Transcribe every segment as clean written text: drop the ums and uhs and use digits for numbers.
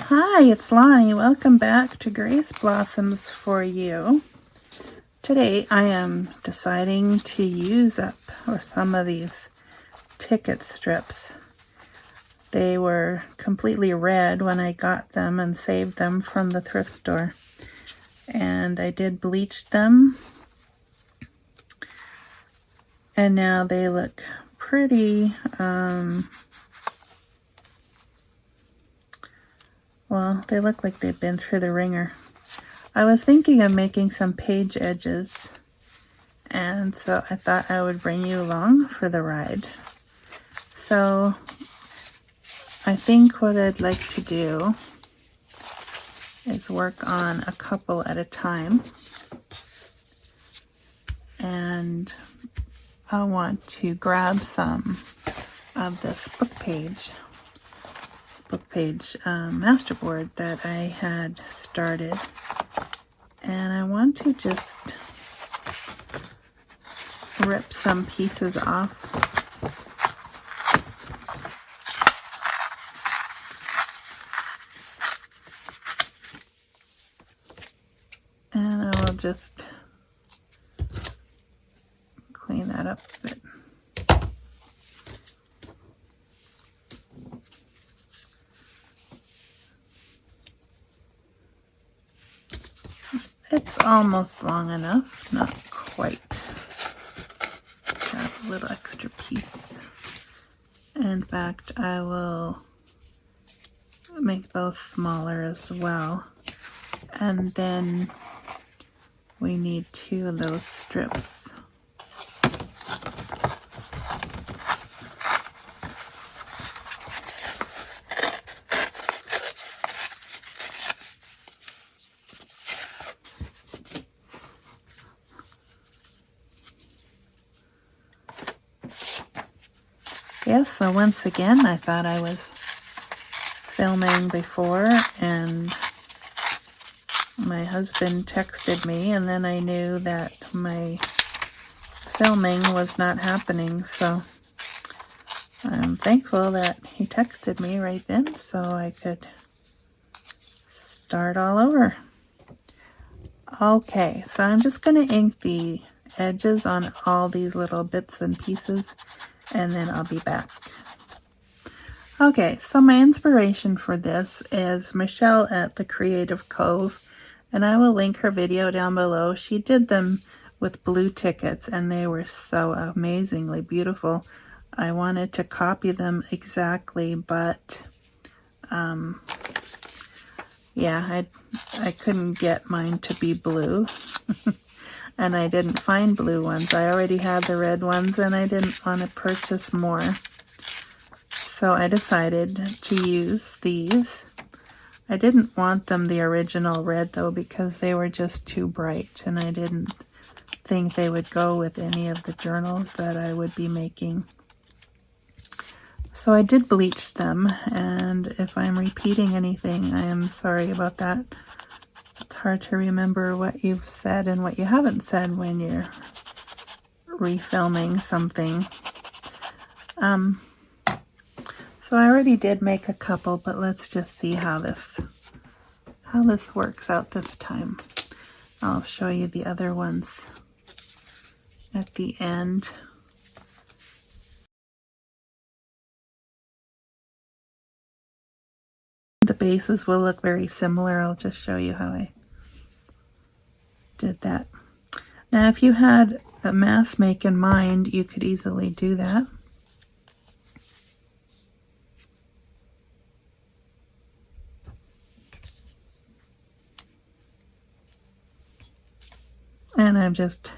Hi, it's Lonnie. Welcome back to Grace Blossoms for You. Today I am deciding to use up some of these ticket strips. They were completely red when I got them and saved them from the thrift store. And I did bleach them. And now they look pretty, well, they look like they've been through the ringer. I was thinking of making some page edges, and so I thought I would bring you along for the ride. So I think what I'd like to do is work on a couple at a time, and I want to grab some of this book page masterboard that I had started, and I want to just rip some pieces off. And I will just clean that up a bit. It's almost long enough, not quite. Got a little extra piece. In fact, I will make those smaller as well. And then we need 2 of those strips. Yes, so once again, I thought I was filming before, and my husband texted me, and then I knew that my filming was not happening, so I'm thankful that he texted me right then so I could start all over. Okay, so I'm just going to ink the edges on all these little bits and pieces, and then I'll be back. Okay, so my inspiration for this is Michelle at the Creative Cove, and I will link her video down below. She did them with blue tickets, and they were so amazingly beautiful. I wanted to copy them exactly, but yeah, I couldn't get mine to be blue. And I didn't find blue ones. I already had the red ones, and I didn't want to purchase more. So I decided to use these. I didn't want them the original red though, because they were just too bright, and I didn't think they would go with any of the journals that I would be making. So I did bleach them, and if I'm repeating anything, I am sorry about that. It's hard to remember what you've said and what you haven't said when you're refilming something. So I already did make a couple, but let's just see how this works out this time. I'll show you the other ones at the end. The bases will look very similar. I'll just show you how I did that. Now, if you had a mass make in mind, you could easily do that. And I'm just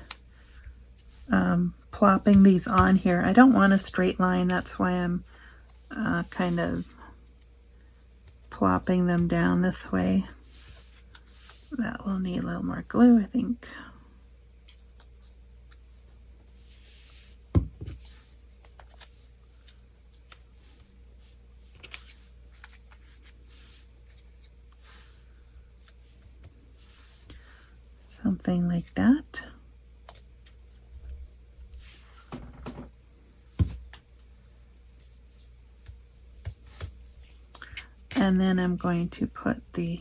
plopping these on here. I don't want a straight line, that's why I'm kind of plopping them down this way. That will need a little more glue, I think. Something like that. And then I'm going to put the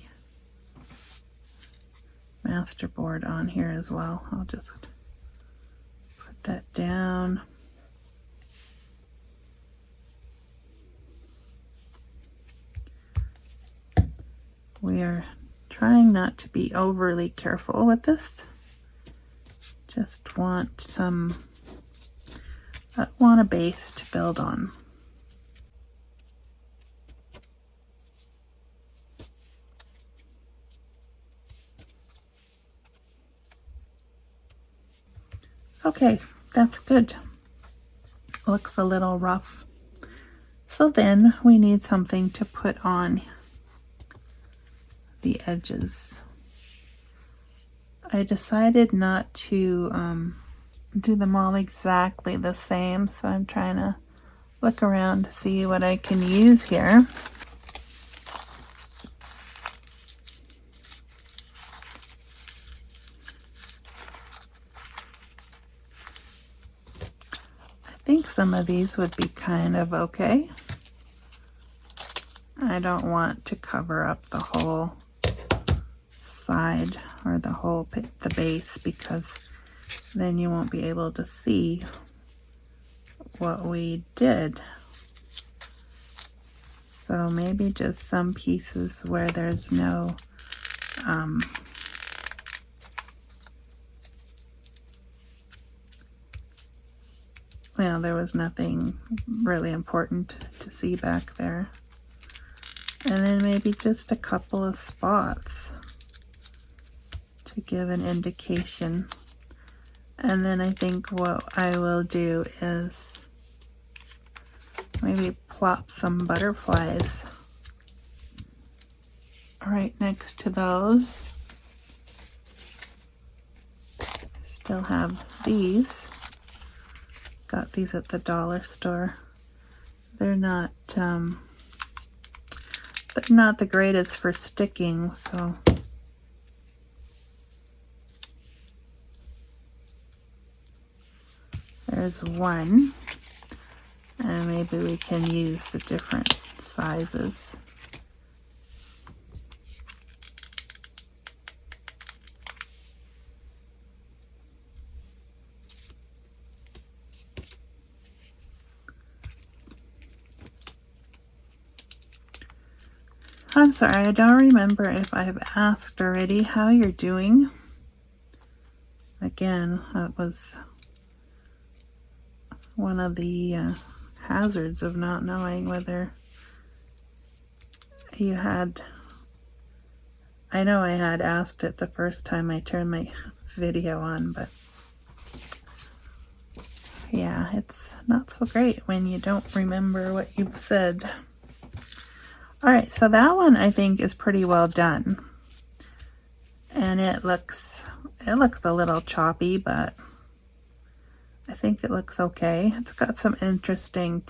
masterboard on here as well. I'll just put that down. We are trying not to be overly careful with this. Just want a base to build on. Okay, that's good. Looks a little rough. So then we need something to put on the edges. I decided not to do them all exactly the same, so I'm trying to look around to see what I can use here. I think some of these would be kind of okay. I don't want to cover up the whole side or the base, because then you won't be able to see what we did. So maybe just some pieces where there's no well, there was nothing really important to see back there. And then maybe just a couple of spots to give an indication. And then I think what I will do is maybe plop some butterflies right next to those. Still have these. Got these at the dollar store. They're not the greatest for sticking, so there's one, and maybe we can use the different sizes. I'm sorry, I don't remember if I've asked already how you're doing. Again, that was one of the hazards of not knowing whether you had... I know I had asked it the first time I turned my video on, but yeah, it's not so great when you don't remember what you've said. Alright, so that one I think is pretty well done. And it looks a little choppy, but I think it looks okay. It's got some interesting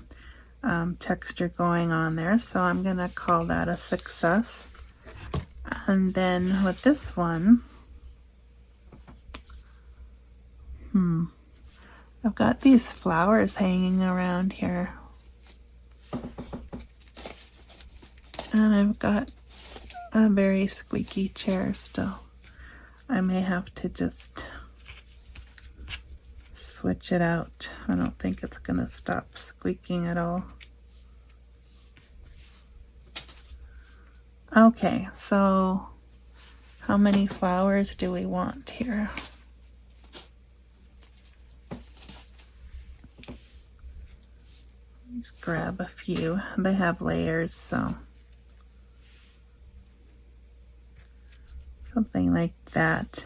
texture going on there, so I'm gonna call that a success. And then with this one, I've got these flowers hanging around here. And I've got a very squeaky chair still. I may have to just switch it out. I don't think it's gonna stop squeaking at all. Okay, so how many flowers do we want here? Just grab a few. They have layers, so something like that.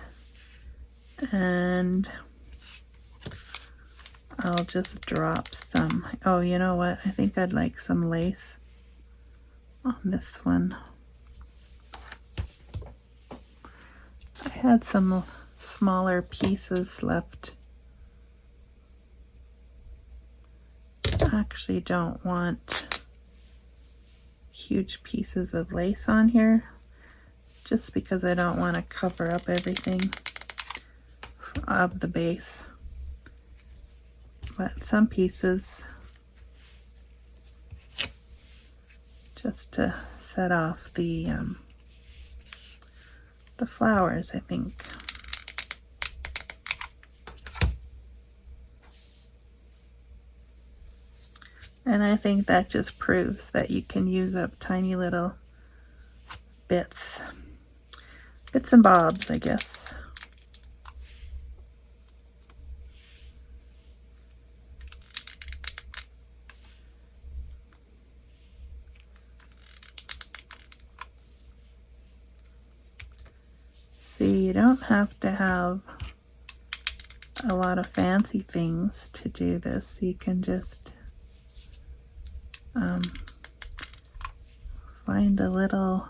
And I'll just drop some. Oh, you know what? I think I'd like some lace on this one. I had some smaller pieces left. I actually don't want huge pieces of lace on here, just because I don't want to cover up everything of the base. But some pieces just to set off the flowers, I think. And I think that just proves that you can use up tiny little bits and bobs, I guess. See, you don't have to have a lot of fancy things to do this. You can just find the little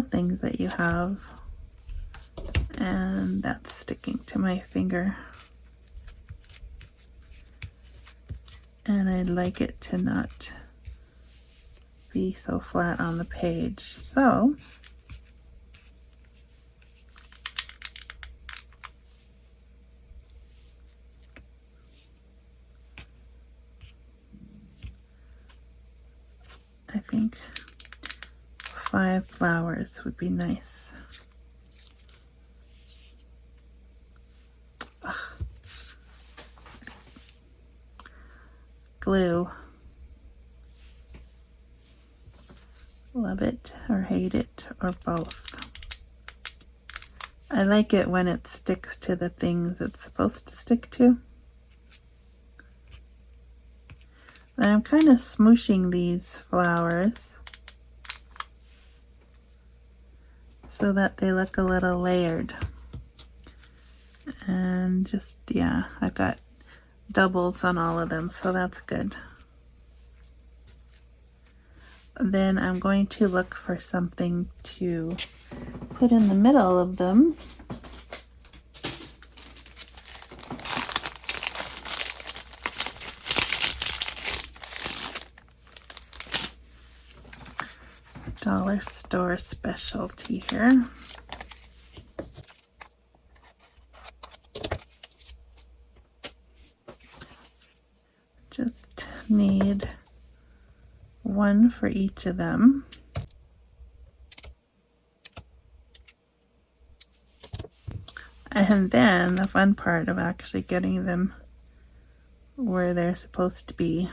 things that you have, and that's sticking to my finger, and I'd like it to not be so flat on the page, so I think 5 flowers would be nice. Ugh. Glue. Love it or hate it or both. I like it when it sticks to the things it's supposed to stick to. I'm kind of smooshing these flowers so that they look a little layered. And just, yeah, I've got doubles on all of them, so that's good. Then I'm going to look for something to put in the middle of them. Dollar store specialty here. Just need one for each of them. And then the fun part of actually getting them where they're supposed to be.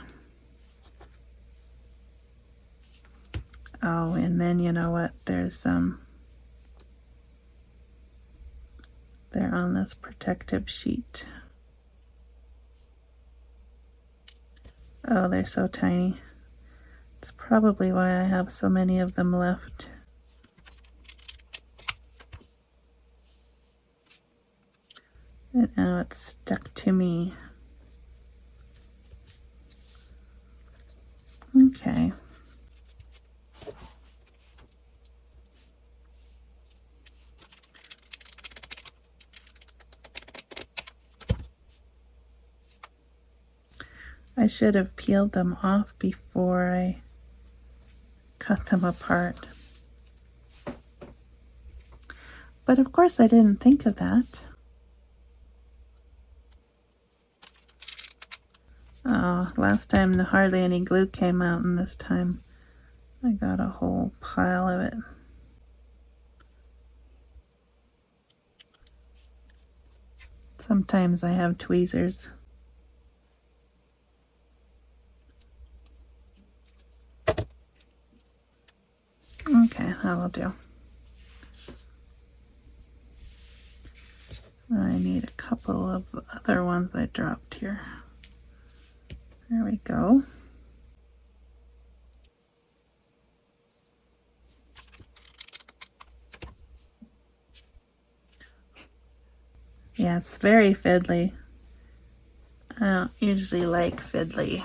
Oh, and then you know what? There's they're on this protective sheet. Oh, they're so tiny. It's probably why I have so many of them left. And now it's stuck to me. Okay. I should have peeled them off before I cut them apart. But of course I didn't think of that. Oh, last time hardly any glue came out, and this time I got a whole pile of it. Sometimes I have tweezers. Okay, that'll do. I need a couple of other ones I dropped here. There we go. Yeah, it's very fiddly. I don't usually like fiddly.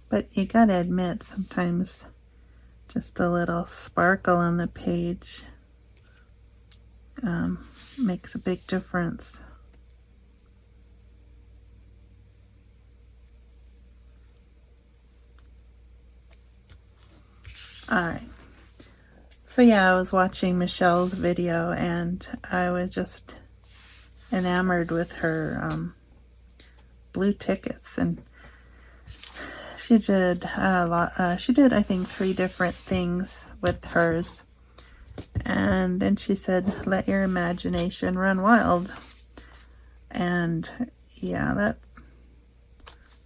But you gotta admit, sometimes just a little sparkle on the page makes a big difference. Alright, so yeah, I was watching Michelle's video and I was just enamored with her blue tickets, and she did a lot. She did, I think, 3 different things with hers. And then she said, let your imagination run wild. And yeah, that,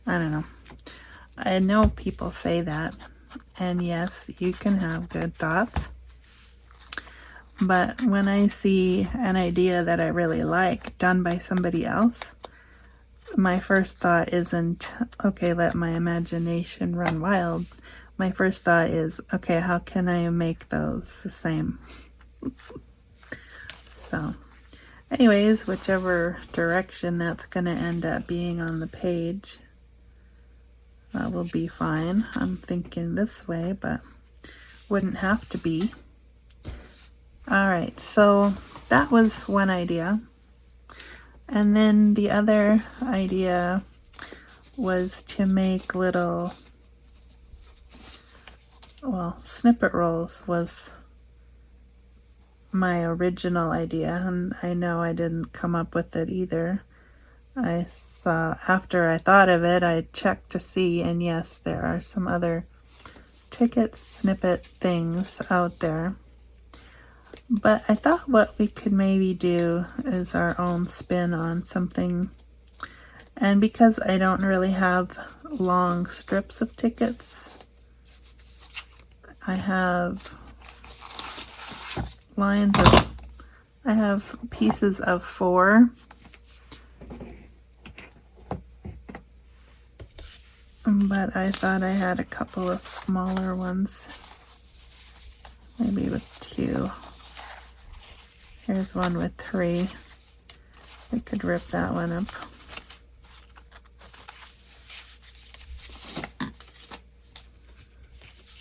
I don't know. I know people say that. And yes, you can have good thoughts. But when I see an idea that I really like done by somebody else, my first thought isn't, okay, let my imagination run wild. My first thought is, okay, how can I make those the same? So, anyways, whichever direction that's going to end up being on the page, that will be fine. I'm thinking this way, but wouldn't have to be. Alright, so that was one idea. And then the other idea was to make little, well, snippet rolls was my original idea, and I know I didn't come up with it either. I saw, after I thought of it, I checked to see, and yes, there are some other ticket snippet things out there. But I thought what we could maybe do is our own spin on something. And because I don't really have long strips of tickets, I have I have pieces of 4. But I thought I had a couple of smaller ones. Maybe with 2. Here's one with 3. We could rip that one up.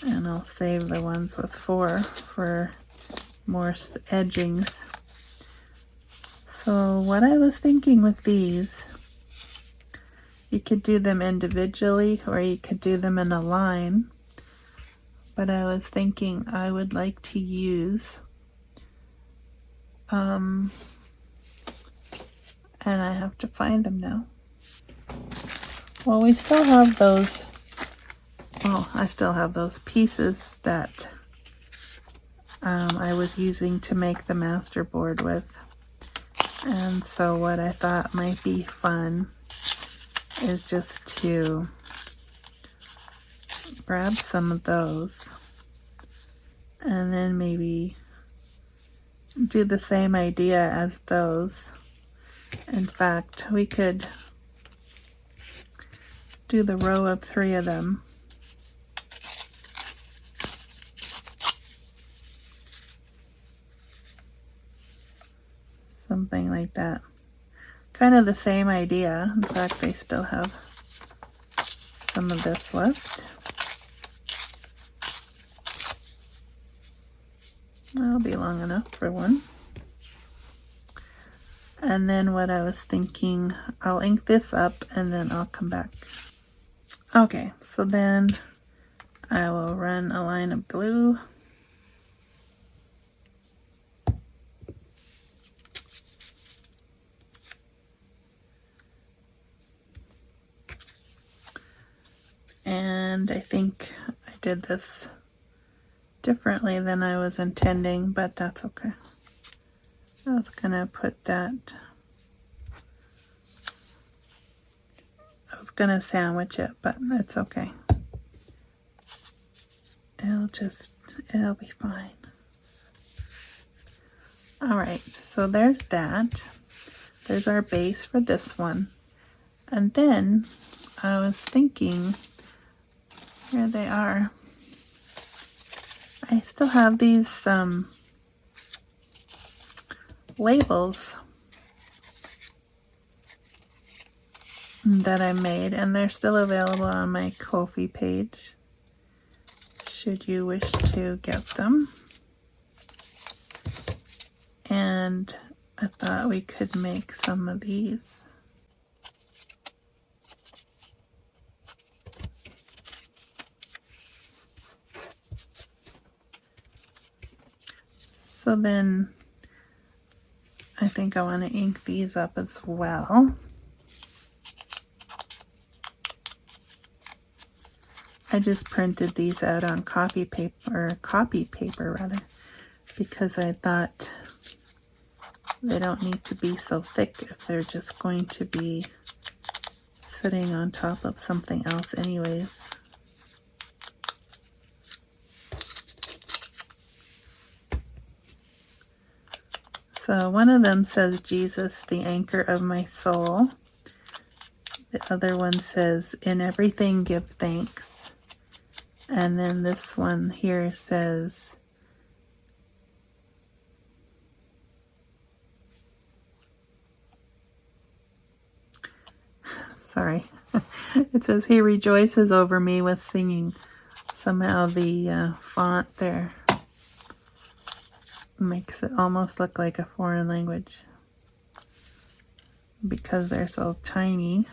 And I'll save the ones with 4 for more edgings. So what I was thinking with these, you could do them individually or you could do them in a line. But I was thinking I would like to use and I have to find them now. Well, we still have those, well, I still have those pieces that I was using to make the master board with. And so what I thought might be fun is just to grab some of those and then maybe do the same idea as those. In fact, we could do the row of 3 of them. Something like that. Kind of the same idea. In fact, I still have some of this left. That'll be long enough for one. And then what I was thinking, I'll ink this up and then I'll come back. Okay, so then I will run a line of glue. And I think I did this differently than I was intending, but that's okay. I was gonna put that, I was gonna sandwich it, but it's okay. It'll be fine. Alright, so there's that. There's our base for this one. And then I was thinking, here they are. I still have these labels that I made, and they're still available on my Ko-fi page should you wish to get them. And I thought we could make some of these. So then I think I want to ink these up as well. I just printed these out on copy paper rather, because I thought they don't need to be so thick if they're just going to be sitting on top of something else anyways. So one of them says, Jesus, the anchor of my soul. The other one says, in everything give thanks. And then this one here says, sorry, it says, he rejoices over me with singing. Somehow the font there makes it almost look like a foreign language because they're so tiny.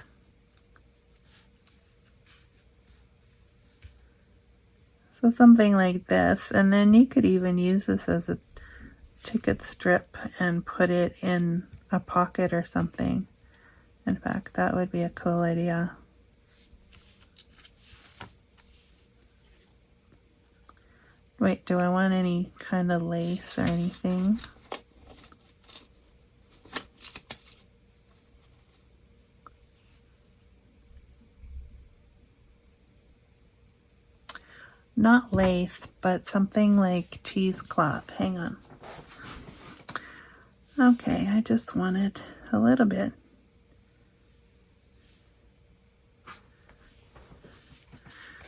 So something like this, and then you could even use this as a ticket strip and put it in a pocket or something. In fact, that would be a cool idea. Wait, do I want any kind of lace or anything? Not lace, but something like cheesecloth. Hang on. Okay, I just wanted a little bit.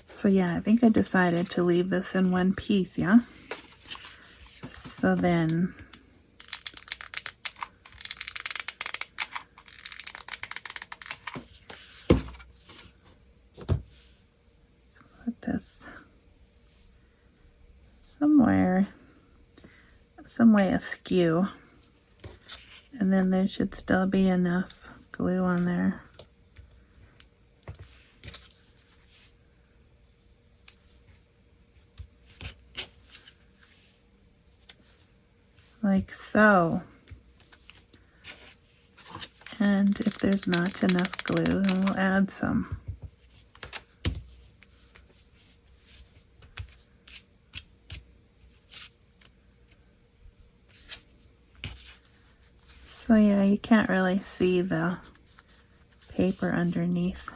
So yeah, I think I decided to leave this in one piece, yeah? So then put this somewhere, some way askew. And then there should still be enough glue on there. Like so. And if there's not enough glue, then we'll add some. So yeah, you can't really see the paper underneath.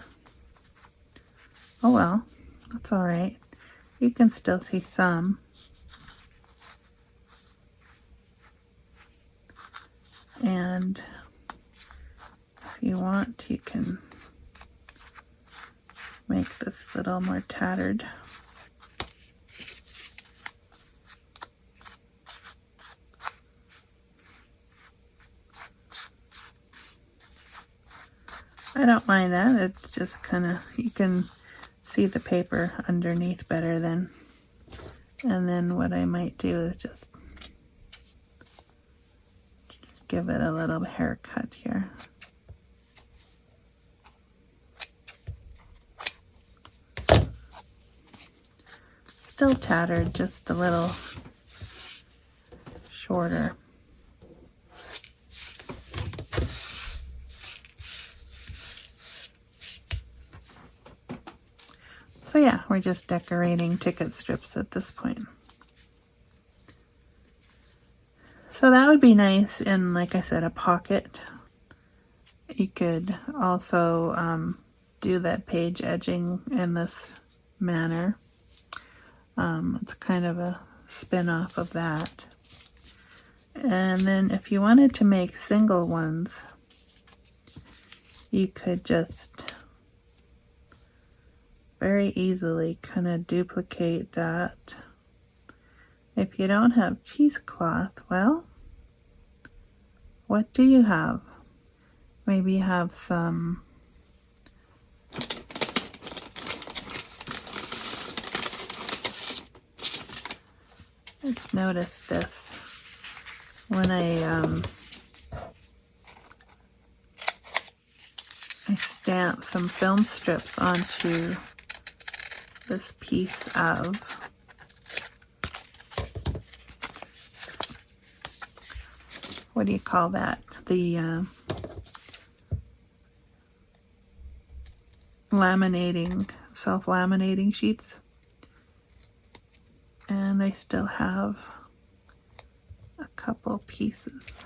Oh well, that's all right. You can still see some. And if you want, you can make this a little more tattered. I don't mind that. It's just kind of, you can see the paper underneath better then. And then what I might do is just give it a little haircut here. Still tattered, just a little shorter. So yeah, we're just decorating ticket strips at this point. So that would be nice in, like I said, a pocket. You could also do that page edging in this manner. It's kind of a spin-off of that. And then if you wanted to make single ones, you could just very easily kind of duplicate that. If you don't have cheesecloth, well, what do you have? Maybe you have some just noticed this when I stamp some film strips onto this piece of what do you call that? The laminating, self-laminating sheets. And I still have a couple pieces.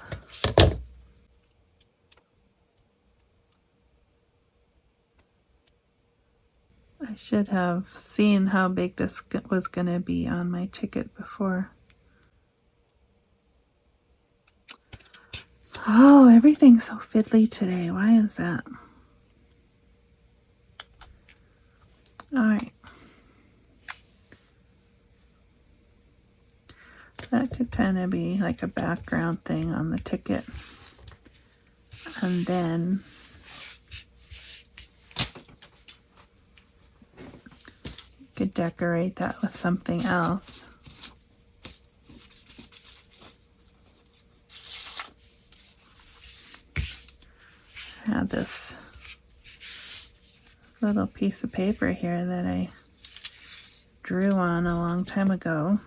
I should have seen how big this was going to be on my ticket before. Oh, everything's so fiddly today. Why is that? Alright. That could kind of be like a background thing on the ticket. And then you could decorate that with something else. I had this little piece of paper here that I drew on a long time ago.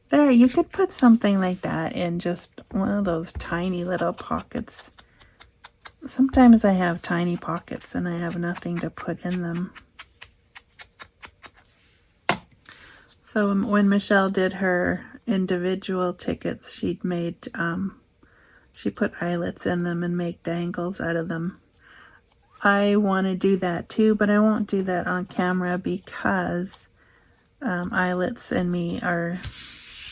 There, you could put something like that in just one of those tiny little pockets. Sometimes I have tiny pockets and I have nothing to put in them. So when Michelle did her individual tickets, she'd made, she put eyelets in them and make dangles out of them. I want to do that too, but I won't do that on camera because eyelets and me are,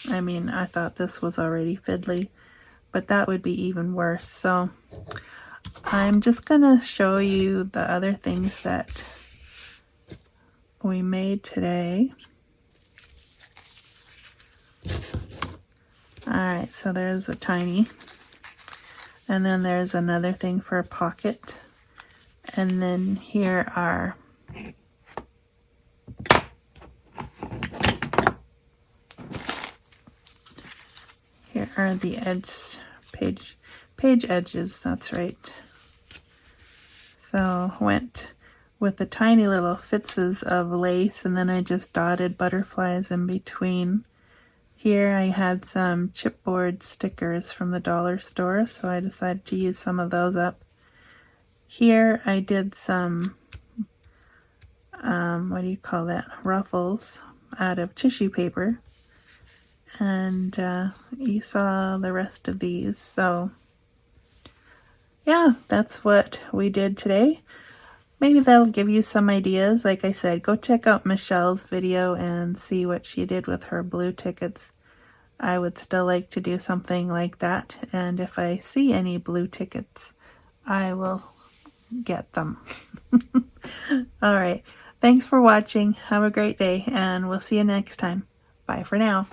I mean, I thought this was already fiddly, but that would be even worse. So I'm just going to show you the other things that we made today. Alright, so there's a tiny, and then there's another thing for a pocket, and then here are the page edges, that's right. So went with the tiny little fitzes of lace, and then I just dotted butterflies in between. Here I had some chipboard stickers from the dollar store, so I decided to use some of those up. Here I did some, what do you call that, ruffles out of tissue paper. And you saw the rest of these. So yeah, that's what we did today. Maybe that'll give you some ideas. Like I said, go check out Michelle's video and see what she did with her blue tickets. I would still like to do something like that, and if I see any blue tickets, I will get them. Alright, thanks for watching. Have a great day, and we'll see you next time. Bye for now.